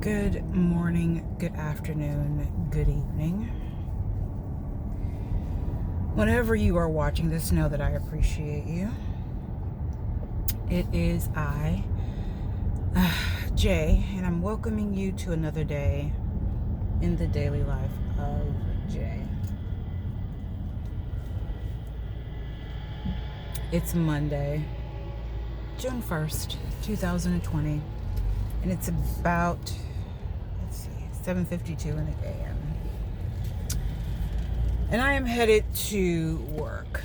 Good morning, good afternoon, good evening. Whenever you are watching this, know that I appreciate you. It is I, Jay, and I'm welcoming you to another day in the daily life of Jay. It's Monday, June 1st, 2020, and it's about 7:52 in the a.m. And I am headed to work.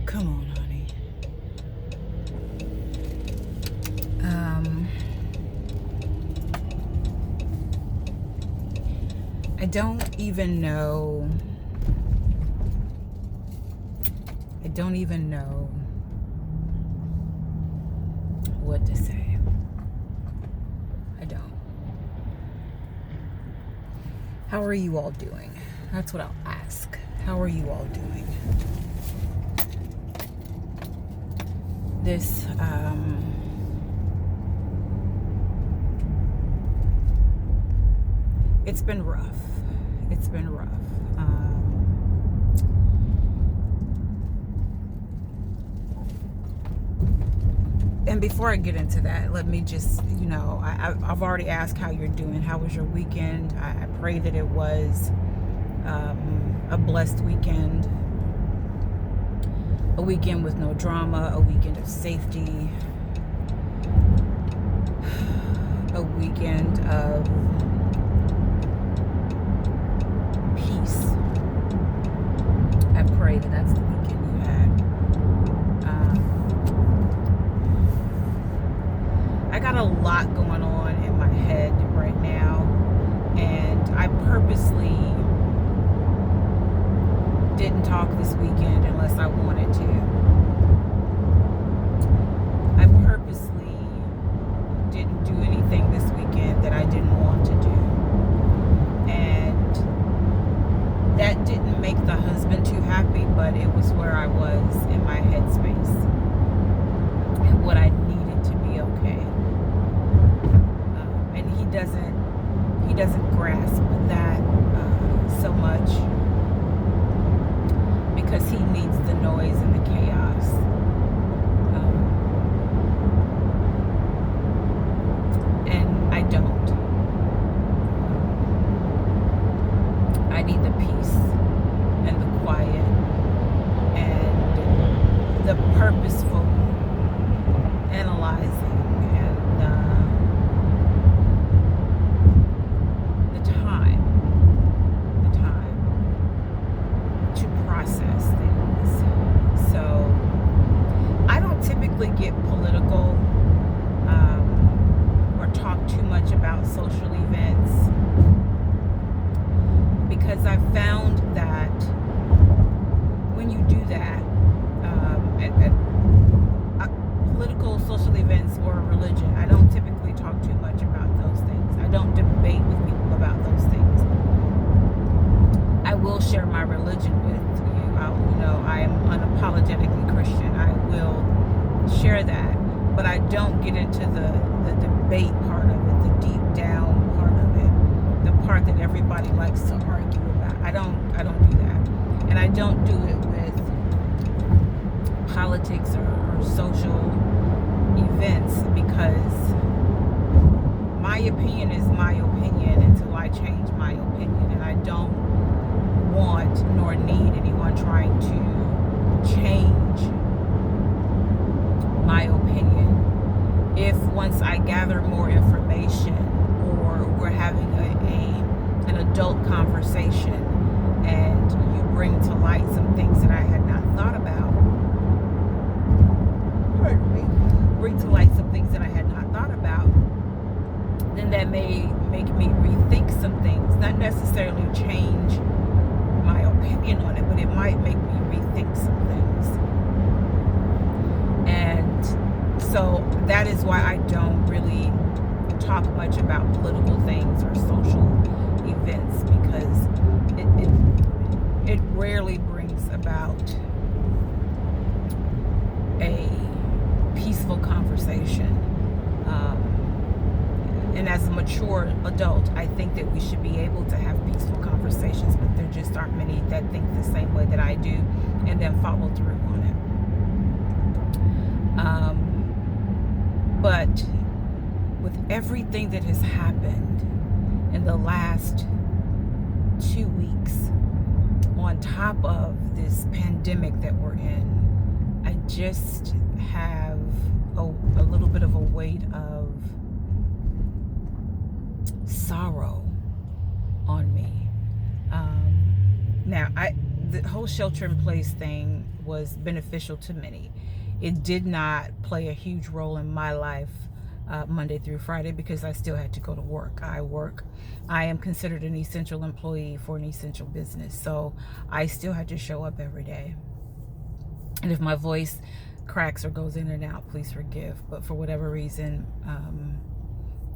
Come on, honey. I don't even know what to say. I don't. How are you all doing? That's what I'll ask. How are you all doing? This, it's been rough. And before I get into that, let me just, I've already asked how you're doing. How was your weekend? I pray that it was a blessed weekend. A weekend with no drama, a weekend of safety, a weekend of peace. I pray that that's the weekend you had. I got a lot going on in my head right now, and I purposely didn't talk this weekend unless I wanted to. I purposely didn't do anything this weekend that I didn't want to do. And that didn't make the husband too happy, but it was where I was in my headspace and what I needed to be okay. And he doesn't grasp that so much, because he needs the noise and the chaos. And I don't. I need the peace and the quiet and the purposeful analyzing and the time to process things. So I don't typically get political or talk too much about social events, because I've found that when you do that, political, social events, or religion, I don't typically talk too much about those things. I don't debate with people about those things. I will share my religion with you. I am unapologetically Christian. I will share that, but I don't get into the debate part of it, the deep down part of it, the part that everybody likes to argue about. I don't do that, and I don't do it with politics or social events, because my opinion is my opinion until I change my opinion, and I don't want nor need anyone trying to change my opinion. If once I gather more information, or we're having an adult conversation, and you bring to light some things that I had not thought about, then that may make me rethink some things. Not necessarily change my opinion on it, but it might make me rethink some things. And so that is why I don't really talk much about political things or social events, because it rarely brings about a peaceful conversation mature adult, I think that we should be able to have peaceful conversations, but there just aren't many that think the same way that I do and then follow through on it. But with everything that has happened in the last 2 weeks, on top of this pandemic that we're in, I just have a little bit of a weight of sorrow on me. Now, the whole shelter in place thing was beneficial to many. It did not play a huge role in my life Monday through Friday because I still had to go to work. I am considered an essential employee for an essential business, so I still had to show up every day. And if my voice cracks or goes in and out, please forgive. But for whatever reason,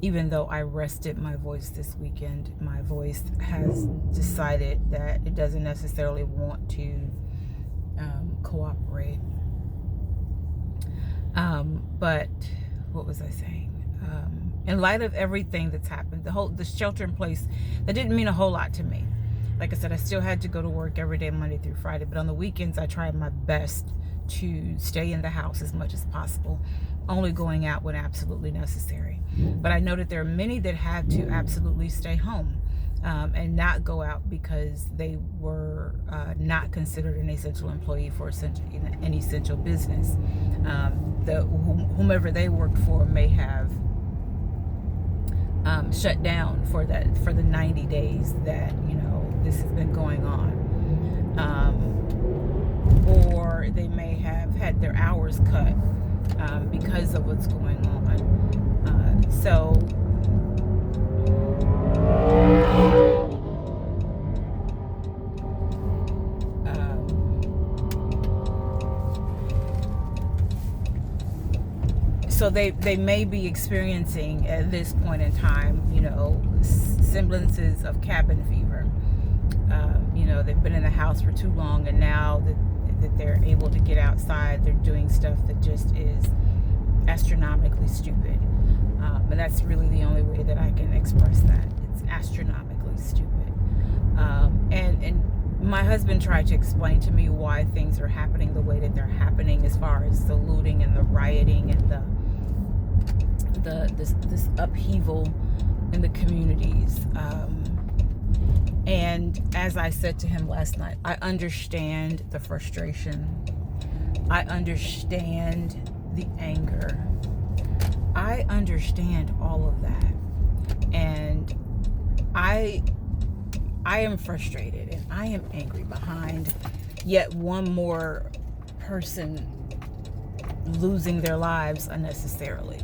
even though I rested my voice this weekend, my voice has decided that it doesn't necessarily want to cooperate. But what was I saying? In light of everything that's happened, the shelter in place, that didn't mean a whole lot to me. Like I said, I still had to go to work every day, Monday through Friday, but on the weekends, I tried my best to stay in the house as much as possible, only going out when absolutely necessary. But I know that there are many that had to absolutely stay home and not go out because they were not considered an essential employee for an essential business. Whomever they worked for may have shut down for the 90 days that this has been going on, or they may have had their hours cut because of what's going on. So they may be experiencing at this point in time, semblances of cabin fever. They've been in the house for too long, and now that they're able to get outside, they're doing stuff that just is astronomically stupid. And that's really the only way that I can express that. It's astronomically stupid. And my husband tried to explain to me why things are happening the way that they're happening, as far as the looting and the rioting and this upheaval in the communities. And as I said to him last night, I understand the frustration. I understand the anger. I understand all of that. And I am frustrated and I am angry behind yet one more person losing their lives unnecessarily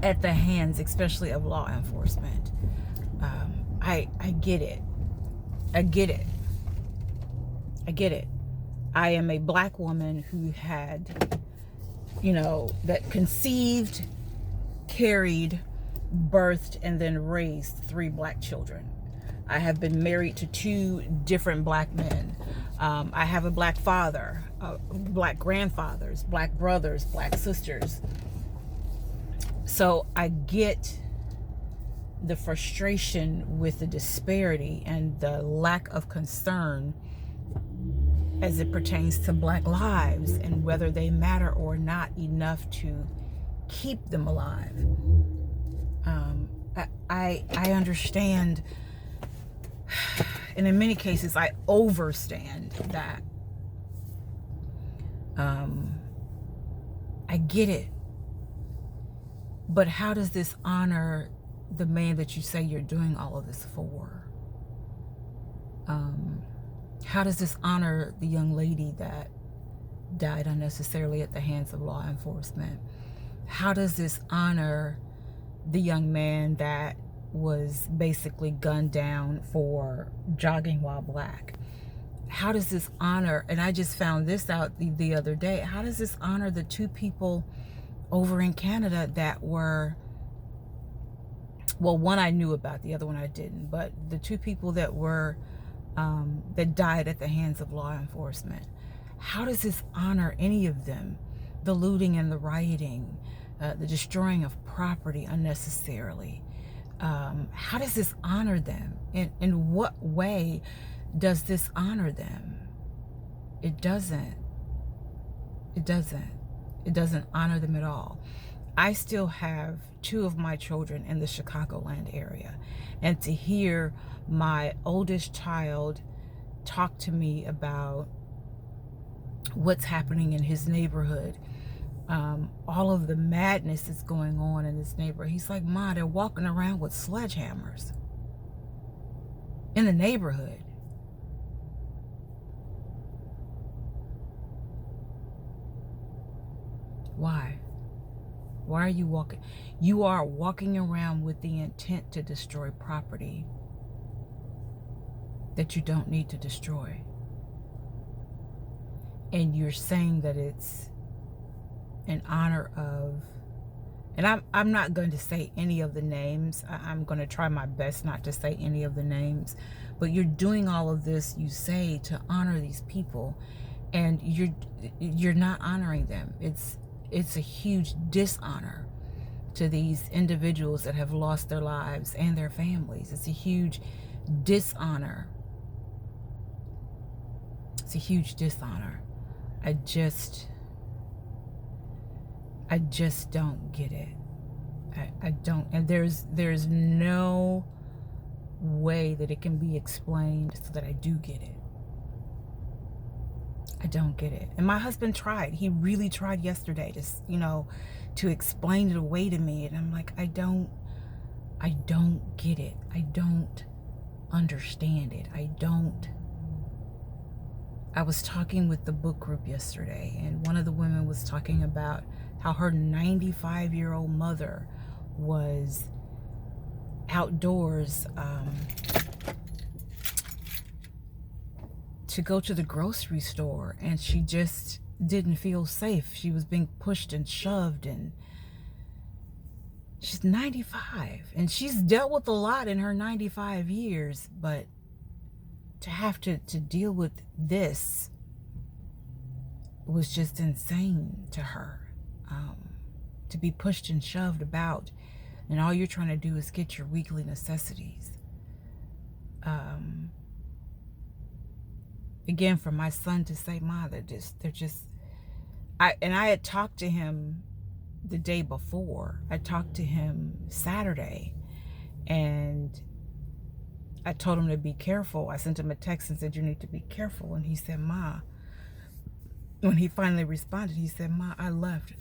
at the hands, especially of law enforcement. I get it. I get it. I am a black woman who had, that conceived, carried, birthed, and then raised 3 black children. I have been married to 2 different black men. I have a black father, black grandfathers, black brothers, black sisters. So I get the frustration with the disparity and the lack of concern as it pertains to black lives and whether they matter or not enough to keep them alive. I understand, and in many cases I overstand that. I get it. But how does this honor the man that you say you're doing all of this for? How does this honor the young lady that died unnecessarily at the hands of law enforcement? How does this honor the young man that was basically gunned down for jogging while black? How does this honor, and I just found this out the other day, how does this honor the 2 people over in Canada that were, well, one I knew about, the other one I didn't, but the 2 people that were, that died at the hands of law enforcement? How does this honor any of them? The looting and the rioting, the destroying of property unnecessarily. How does this honor them? In what way does this honor them? It doesn't. It doesn't. It doesn't honor them at all. I still have 2 of my children in the Chicagoland area. And to hear my oldest child talk to me about what's happening in his neighborhood, all of the madness that's going on in this neighborhood. He's like, Ma, they're walking around with sledgehammers in the neighborhood. Why? Why are you walking? You are walking around with the intent to destroy property that you don't need to destroy. And you're saying that it's in honor of, and I'm not going to say any of the names. I'm going to try my best not to say any of the names, but you're doing all of this, you say, to honor these people, and you're not honoring them. It's a huge dishonor to these individuals that have lost their lives and their families. It's a huge dishonor. It's a huge dishonor. I just don't get it. I don't, and there's no way that it can be explained so that I do get it. I don't get it. And my husband tried. He really tried yesterday to explain it away to me. And I'm like, I don't get it. I don't understand it. I was talking with the book group yesterday, and one of the women was talking about how her 95-year-old mother was outdoors to go to the grocery store, and she just didn't feel safe. She was being pushed and shoved, and she's 95, and she's dealt with a lot in her 95 years, but to have to deal with this was just insane to her. To be pushed and shoved about, and all you're trying to do is get your weekly necessities. Again, for my son to say, Ma, I had talked to him the day before. I talked to him Saturday, and I told him to be careful. I sent him a text and said, you need to be careful. And he said, Ma, when he finally responded, he said, Ma, I left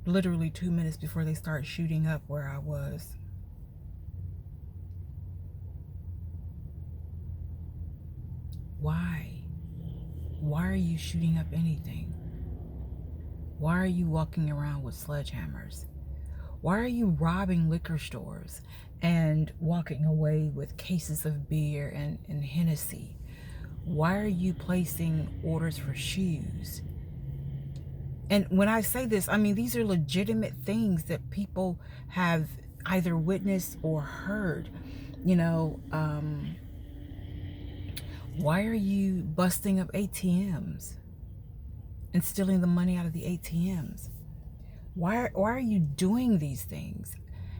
literally 2 minutes before they started shooting up where I was. Why? Why are you shooting up anything? Why are you walking around with sledgehammers? Why are you robbing liquor stores and walking away with cases of beer and Hennessy? Why are you placing orders for shoes? And when I say this, I mean, these are legitimate things that people have either witnessed or heard. Why are you busting up ATMs and stealing the money out of the ATMs? Why are you doing these things?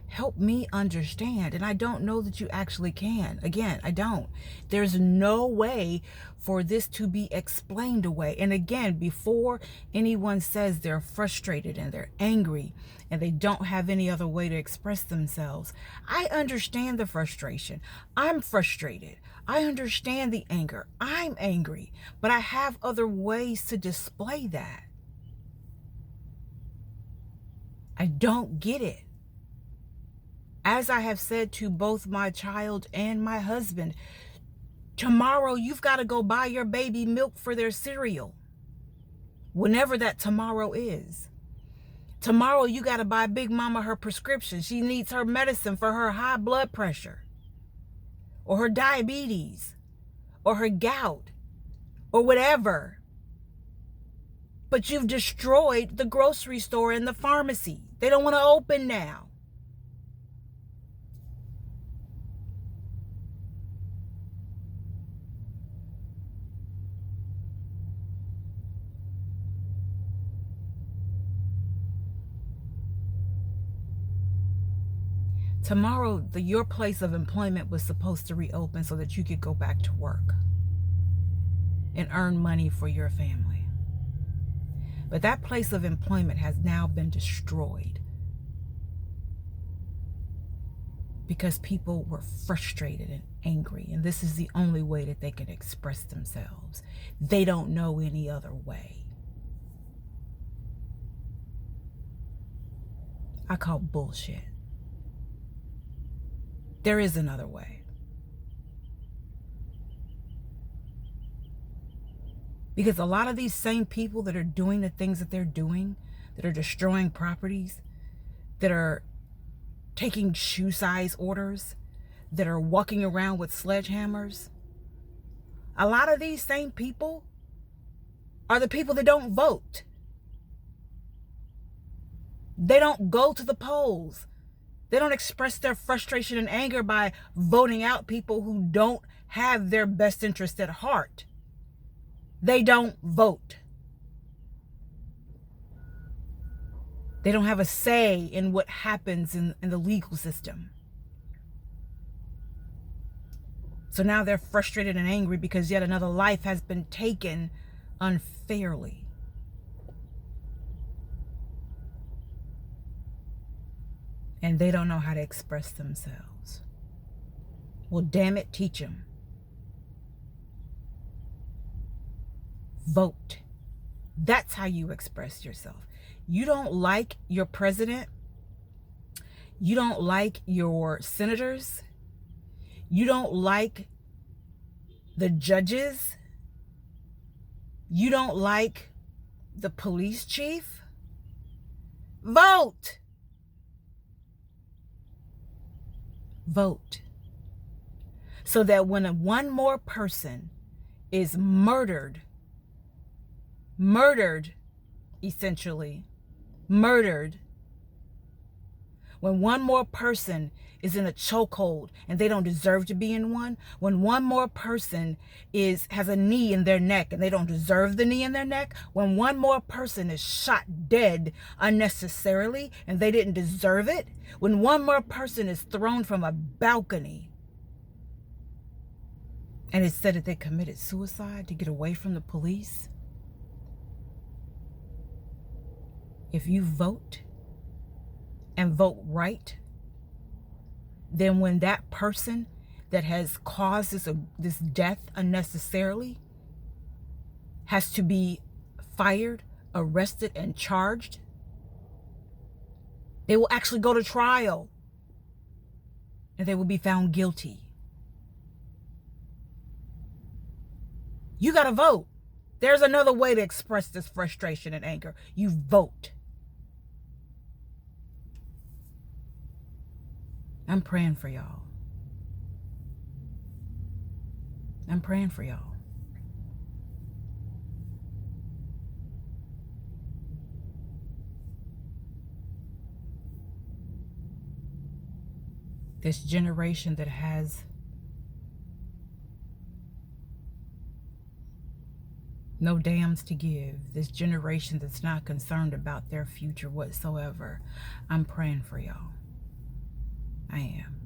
Help me understand. And I don't know that you actually can. Again, I don't. There's no way for this to be explained away. And again, before anyone says they're frustrated and they're angry and they don't have any other way to express themselves, I understand the frustration. I'm frustrated. I understand the anger. I'm angry. But I have other ways to display that. I don't get it. As I have said to both my child and my husband, tomorrow you've got to go buy your baby milk for their cereal. Whenever that tomorrow is. Tomorrow you got to buy Big Mama her prescription. She needs her medicine for her high blood pressure, or her diabetes, or her gout, or whatever. But you've destroyed the grocery store and the pharmacy. They don't want to open now. Tomorrow, your place of employment was supposed to reopen so that you could go back to work and earn money for your family. But that place of employment has now been destroyed because people were frustrated and angry, and this is the only way that they can express themselves. They don't know any other way. I call bullshit. There is another way. Because a lot of these same people that are doing the things that they're doing, that are destroying properties, that are taking shoe size orders, that are walking around with sledgehammers, a lot of these same people are the people that don't vote. They don't go to the polls. They don't express their frustration and anger by voting out people who don't have their best interest at heart. They don't vote. They don't have a say in what happens in the legal system. So now they're frustrated and angry because yet another life has been taken unfairly. And they don't know how to express themselves. Well, damn it, teach them. Vote. That's how you express yourself. You don't like your president. You don't like your senators. You don't like the judges. You don't like the police chief. Vote. Vote. So that when one more person is murdered, essentially, when one more person is in a chokehold and they don't deserve to be in one, when one more person has a knee in their neck and they don't deserve the knee in their neck, when one more person is shot dead unnecessarily and they didn't deserve it, when one more person is thrown from a balcony and it's said that they committed suicide to get away from the police, if you vote and vote right, then when that person that has caused this death unnecessarily has to be fired, arrested, and charged, they will actually go to trial and they will be found guilty. You got to vote. There's another way to express this frustration and anger. You vote. I'm praying for y'all. I'm praying for y'all. This generation that has no dams to give, this generation that's not concerned about their future whatsoever, I'm praying for y'all. I am.